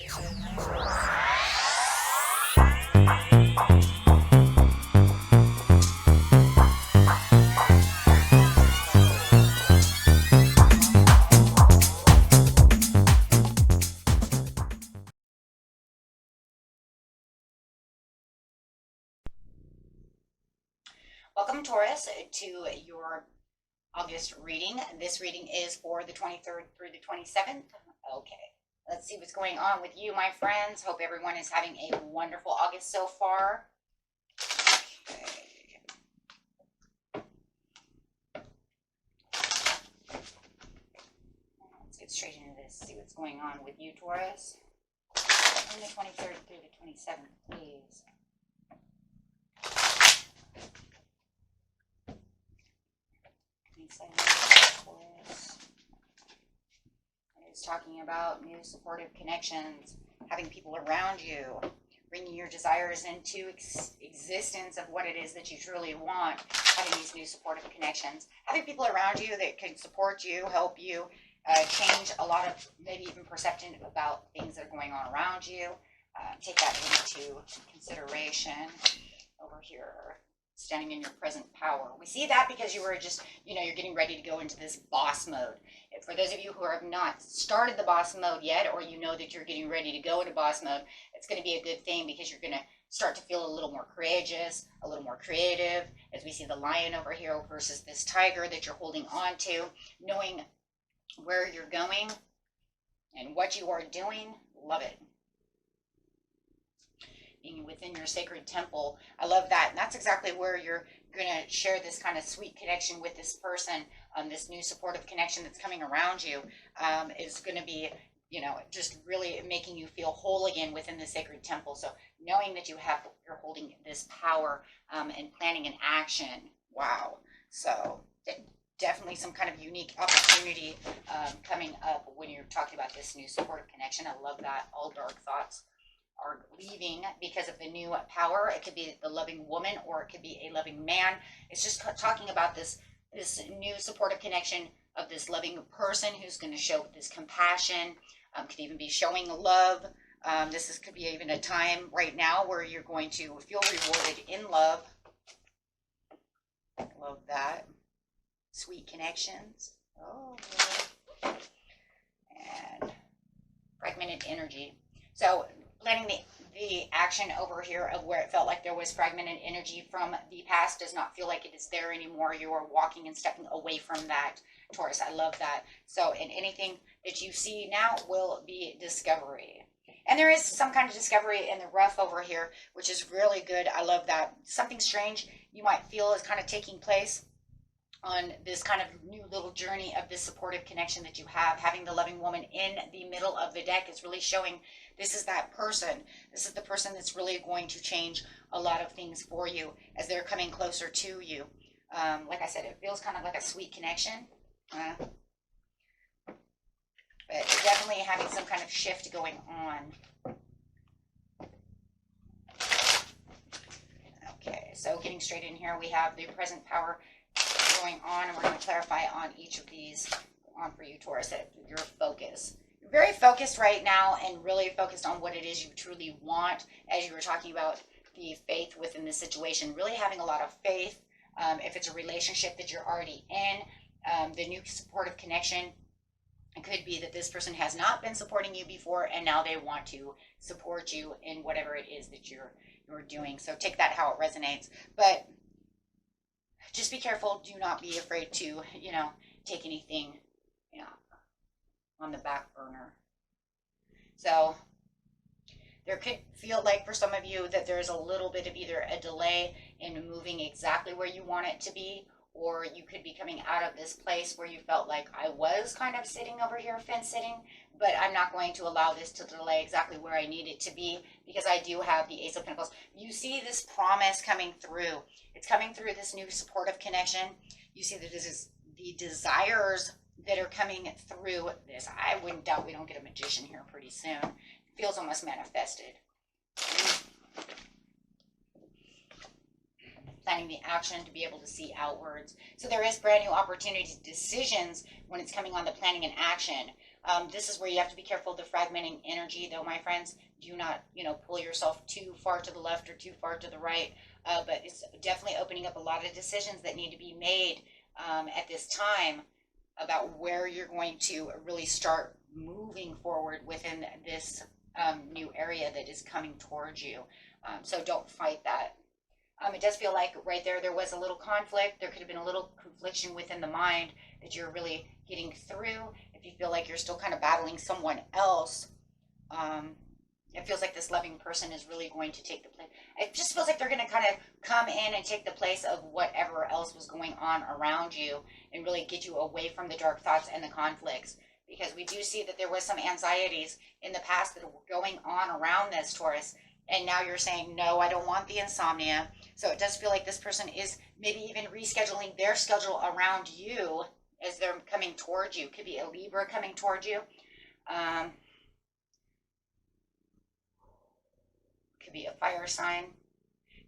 Welcome, Taurus, to your August reading. This reading is for the 23rd through the 27th. Okay, let's see what's going on with you, my friends. Hope everyone is having a wonderful August so far. Okay. Let's get straight into this, see what's going on with you, Taurus. From the 23rd through the 27th, please. It's talking about new supportive connections, having people around you, bringing your desires into existence of what it is that you truly want, having these new supportive connections, having people around you that can support you, help you, change a lot of maybe even perception about things that are going on around you. Take that into consideration over here. Standing in your present power. We see that because you were just, you're getting ready to go into this boss mode. For those of you who have not started the boss mode yet, or you know that you're getting ready to go into boss mode, it's going to be a good thing because you're going to start to feel a little more courageous, a little more creative, as we see the lion over here versus this tiger that you're holding on to, knowing where you're going and what you are doing. Love it. Being within your sacred temple. I love that. And that's exactly where you're going to share this kind of sweet connection with this person. This new supportive connection that's coming around you is going to be, just really making you feel whole again within the sacred temple. So knowing that you're holding this power and planning an action. Wow. So definitely some kind of unique opportunity coming up when you're talking about this new supportive connection. I love that. All dark thoughts are leaving because of the new power. It could be the loving woman or it could be a loving man. It's just talking about this new supportive connection of this loving person who's going to show this compassion, could even be showing love. Could be even a time right now where you're going to feel rewarded in love. Love that. Sweet connections. Oh, and fragmented energy. So planning the action over here of where it felt like there was fragmented energy from the past does not feel like it is there anymore. You are walking and stepping away from that, Taurus. I love that. So, and anything that you see now will be discovery. And there is some kind of discovery in the rough over here, which is really good. I love that. Something strange you might feel is kind of taking place on this kind of new little journey of this supportive connection that you have. Having the loving woman in the middle of the deck is really showing this is that person. This is the person that's really going to change a lot of things for you as they're coming closer to you. Like I said, it feels kind of like a sweet connection. But definitely having some kind of shift going on. Okay, so getting straight in here, we have the present power going on, and we're going to clarify on each of these on for you, Taurus, that your focus. You're very focused right now and really focused on what it is you truly want, as you were talking about the faith within this situation, really having a lot of faith. If it's a relationship that you're already in, the new supportive connection, it could be that this person has not been supporting you before and now they want to support you in whatever it is that you're doing. So take that how it resonates. But just be careful. Do not be afraid to, take anything, on the back burner. So there could feel like for some of you that there's a little bit of either a delay in moving exactly where you want it to be, or you could be coming out of this place where you felt like I was kind of sitting over here fence sitting, but I'm not going to allow this to delay exactly where I need it to be because I do have the Ace of Pentacles. You see this promise coming through. It's coming through this new supportive connection. You see that this is the desires that are coming through this. I wouldn't doubt we don't get a magician here pretty soon. It feels almost manifested. Planning the action to be able to see outwards. So there is brand new opportunity decisions when it's coming on the planning and action. This is where you have to be careful of the fragmenting energy, though, my friends. Do not, pull yourself too far to the left or too far to the right. But it's definitely opening up a lot of decisions that need to be made at this time about where you're going to really start moving forward within this new area that is coming towards you. So don't fight that. It does feel like right there was a little conflict. There could have been a little confliction within the mind that you're really getting through. If you feel like you're still kind of battling someone else, it feels like this loving person is really going to take the place. It just feels like they're going to kind of come in and take the place of whatever else was going on around you and really get you away from the dark thoughts and the conflicts. Because we do see that there was some anxieties in the past that were going on around this, Taurus. And now you're saying, no, I don't want the insomnia. So it does feel like this person is maybe even rescheduling their schedule around you as they're coming towards you. Could be a Libra coming towards you. Could be a fire sign.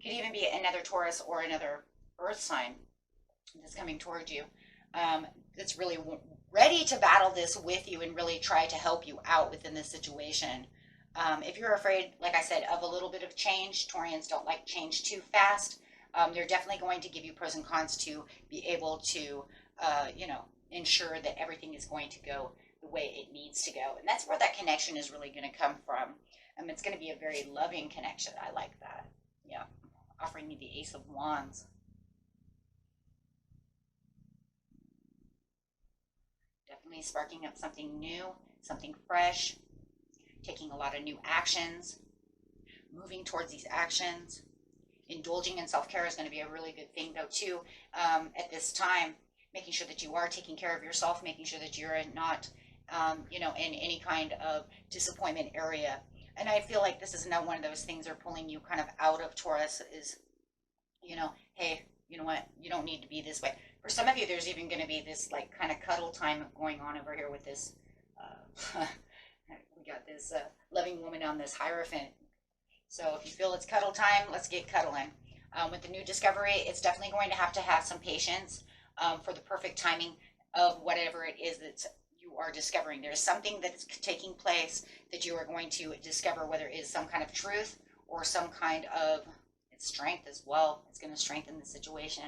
Could even be another Taurus or another earth sign that's coming towards you. That's really ready to battle this with you and really try to help you out within this situation. If you're afraid, like I said, of a little bit of change, Taurians don't like change too fast. They're definitely going to give you pros and cons to be able to, ensure that everything is going to go the way it needs to go. And that's where that connection is really going to come from. It's going to be a very loving connection. I like that. Yeah. Offering me the Ace of Wands. Definitely sparking up something new, something fresh. Taking a lot of new actions, moving towards these actions. Indulging in self-care is going to be a really good thing, though, too, at this time. Making sure that you are taking care of yourself, making sure that you're not, in any kind of disappointment area. And I feel like this is not one of those things that are pulling you kind of out of Taurus is, hey, you know what, you don't need to be this way. For some of you, there's even going to be this, like, kind of cuddle time going on over here with this, we got this loving woman on this Hierophant. So if you feel it's cuddle time, let's get cuddling. With the new discovery, it's definitely going to have some patience for the perfect timing of whatever it is that you are discovering. There's something that's taking place that you are going to discover, whether it is some kind of truth or some kind of strength as well. It's going to strengthen the situation.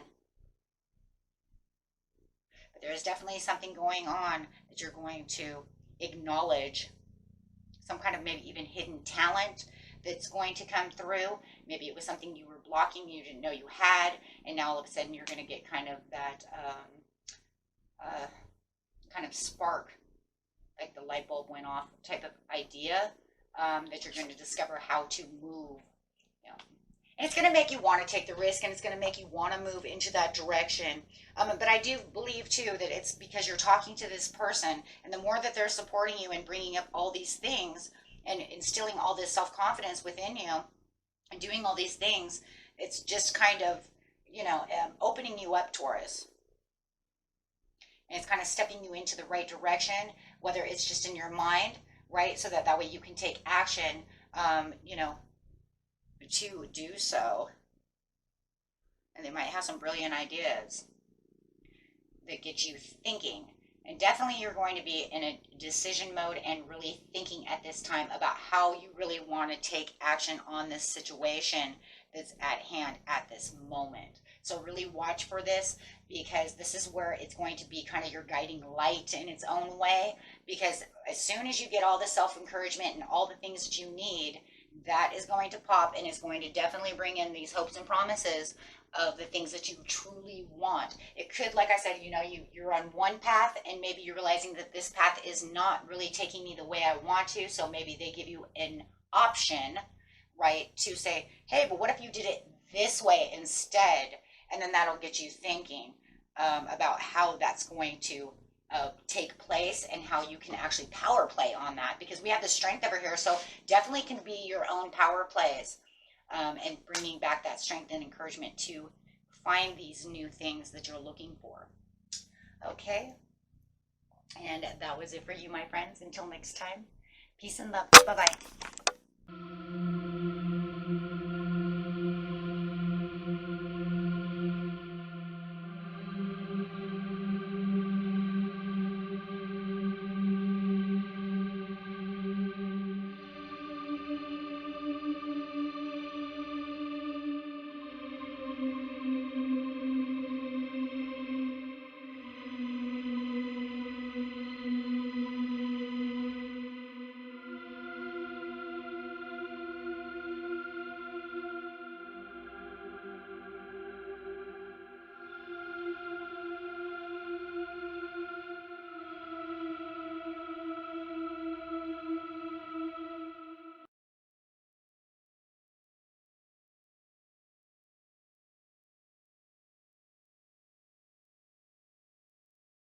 But there is definitely something going on that you're going to acknowledge. Some kind of maybe even hidden talent that's going to come through. Maybe it was something you were blocking, you didn't know you had, and now all of a sudden you're going to get kind of that kind of spark, like the light bulb went off type of idea that you're going to discover how to move. And it's going to make you want to take the risk, and it's going to make you want to move into that direction. But I do believe, too, that it's because you're talking to this person, and the more that they're supporting you and bringing up all these things and instilling all this self-confidence within you and doing all these things, it's just kind of, opening you up, Taurus. And it's kind of stepping you into the right direction, whether it's just in your mind, right? So that way you can take action, to do so. And they might have some brilliant ideas that get you thinking. And definitely you're going to be in a decision mode and really thinking at this time about how you really want to take action on this situation that's at hand at this moment. So really watch for this, because this is where it's going to be kind of your guiding light in its own way. Because as soon as you get all the self-encouragement and all the things that you need, that is going to pop, and it's going to definitely bring in these hopes and promises of the things that you truly want. It could, like I said, you're on one path, and maybe you're realizing that this path is not really taking me the way I want to. So maybe they give you an option, right, to say, hey, but what if you did it this way instead? And then that'll get you thinking about how that's going to take place and how you can actually power play on that, because we have the strength over here. So definitely can be your own power plays, and bringing back that strength and encouragement to find these new things that you're looking for. Okay. And that was it for you, my friends. Until next time, peace and love. Bye-bye.